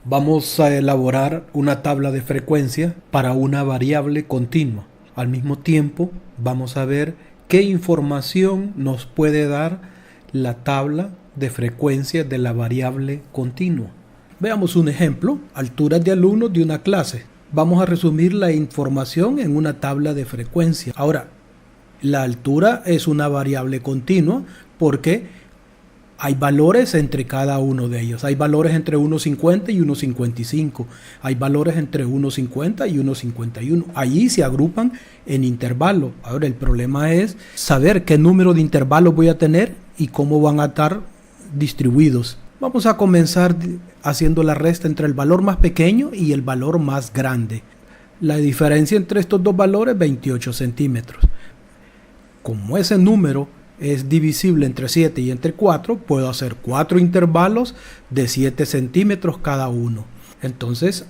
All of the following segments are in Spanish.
Vamos a elaborar una tabla de frecuencia para una variable continua. Al mismo tiempo, vamos a ver qué información nos puede dar la tabla de frecuencia de la variable continua. Veamos un ejemplo: alturas de alumnos de una clase. Vamos a resumir la información en una tabla de frecuencia. Ahora, la altura es una variable continua porque hay valores entre cada uno de ellos. Hay valores entre 1,50 y 1,55. Hay valores entre 1,50 y 1,51. Allí se agrupan en intervalos. Ahora el problema es saber qué número de intervalos voy a tener y cómo van a estar distribuidos. Vamos a comenzar haciendo la resta entre el valor más pequeño y el valor más grande. La diferencia entre estos dos valores es 28 centímetros. Como ese número es divisible entre 7 y entre 4, puedo hacer 4 intervalos de 7 centímetros cada uno. Entonces,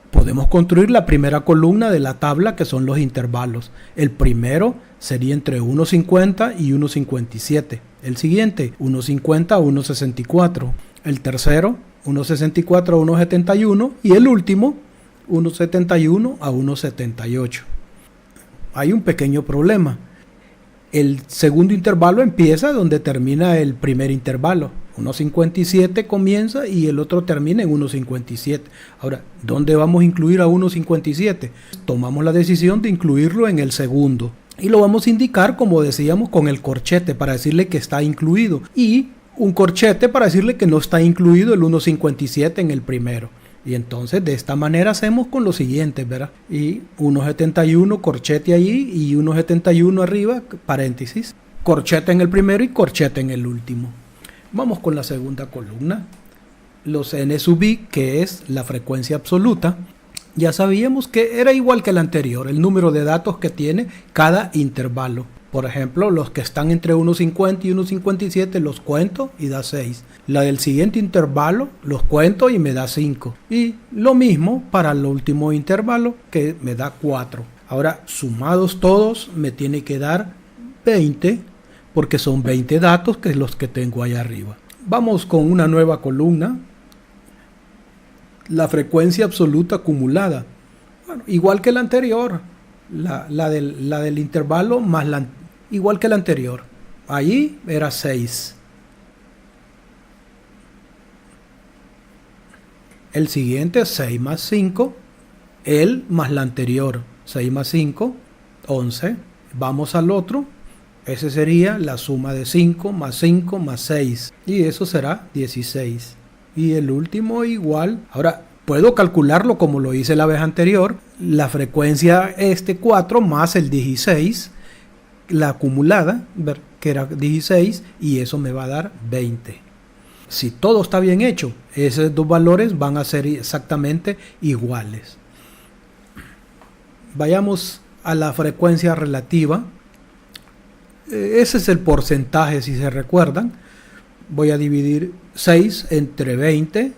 podemos construir la primera columna de la tabla, que son los intervalos. El primero sería entre 1,50 y 1,57. El siguiente, 1,50 a 1,64. El tercero, 1,64 a 1,71. Y el último, 1,71 a 1,78. Hay un pequeño problema. El segundo intervalo empieza donde termina el primer intervalo. 1,57 comienza y el otro termina en 1,57. Ahora, ¿dónde vamos a incluir a 1,57? Tomamos la decisión de incluirlo en el segundo. Y lo vamos a indicar, como decíamos, con el corchete para decirle que está incluido. Y un corchete para decirle que no está incluido el 1,57 en el primero. Y entonces de esta manera hacemos con los siguientes, ¿verdad? Y 1,71 corchete allí y 1,71 arriba, paréntesis. Corchete en el primero y corchete en el último. Vamos con la segunda columna. Los n sub i, que es la frecuencia absoluta. Ya sabíamos que era igual que la anterior, el número de datos que tiene cada intervalo. Por ejemplo, los que están entre 1,50 y 1,57 los cuento y da 6. La del siguiente intervalo los cuento y me da 5. Y lo mismo para el último intervalo, que me da 4. Ahora, sumados todos, me tiene que dar 20, porque son 20 datos que es los que tengo allá arriba. Vamos con una nueva columna. La frecuencia absoluta acumulada. Bueno, igual que la anterior. La del intervalo más igual que la anterior. Allí era 6. El siguiente es 6 más 5. El más la anterior. 6 más 5, 11. Vamos al otro. Ese sería la suma de 5 más 5 más 6. Y eso será 16. Y el último igual. Ahora, puedo calcularlo como lo hice la vez anterior. La frecuencia 4 más el 16, la acumulada, que era 16, y eso me va a dar 20. Si todo está bien hecho, esos dos valores van a ser exactamente iguales. Vayamos a la frecuencia relativa. Ese es el porcentaje, si se recuerdan. Voy a dividir 6 entre 20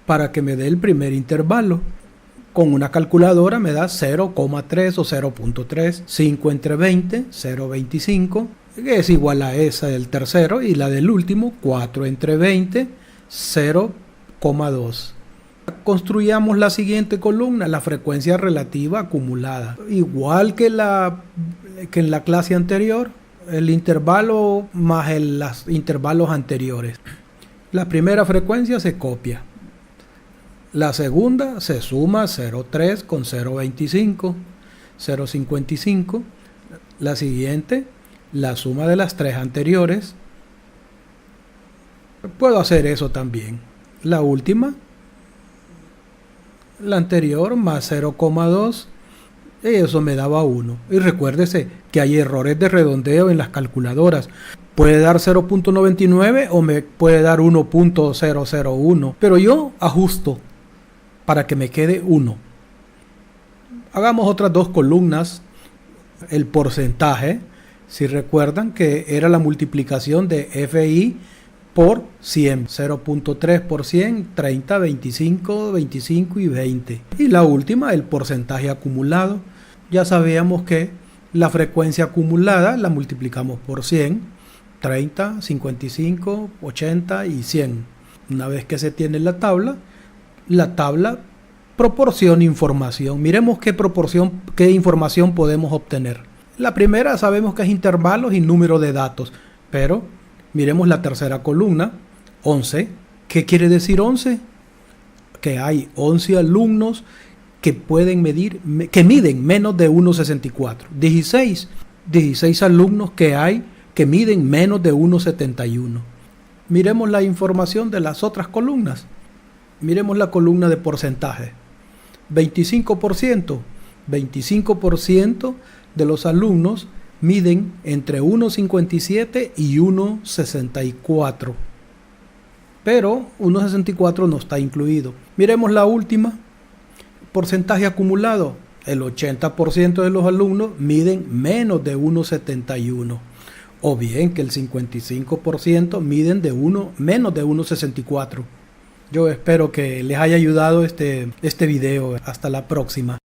para que me dé el primer intervalo. Con una calculadora me da 0,3 o 0,3. 5 entre 20, 0,25, que es igual a esa del tercero. Y la del último, 4 entre 20, 0,2. Construyamos la siguiente columna, la frecuencia relativa acumulada. Igual que en la clase anterior, el intervalo más los intervalos anteriores. La primera frecuencia se copia. La segunda se suma 0,3 con 0,25, 0,55. La siguiente, la suma de las tres anteriores. Puedo hacer eso también. La última, la anterior más 0,2. Eso me daba 1. Y recuérdese que hay errores de redondeo en las calculadoras. Puede dar 0,99 o me puede dar 1,001. Pero yo ajusto para que me quede 1. Hagamos otras dos columnas. El porcentaje, si recuerdan que era la multiplicación de FI por 100. 0,3 por 100, 30, 25, 25 y 20. Y la última, el porcentaje acumulado. Ya sabíamos que la frecuencia acumulada la multiplicamos por 100. 30, 55, 80 y 100. Una vez que se tiene la tabla proporciona información. Miremos qué información podemos obtener. La primera sabemos que es intervalos y número de datos, pero miremos la tercera columna, 11. ¿Qué quiere decir 11? Que hay 11 alumnos que miden menos de 1,64. 16 alumnos que miden menos de 1,71. Miremos la información de las otras columnas. Miremos la columna de porcentaje. 25%. 25% de los alumnos miden entre 1,57 y 1,64. Pero 1,64 no está incluido. Miremos la última. Porcentaje acumulado. El 80% de los alumnos miden menos de 1,71. O bien que el 55% miden menos de 1,64. Yo espero que les haya ayudado este video. Hasta la próxima.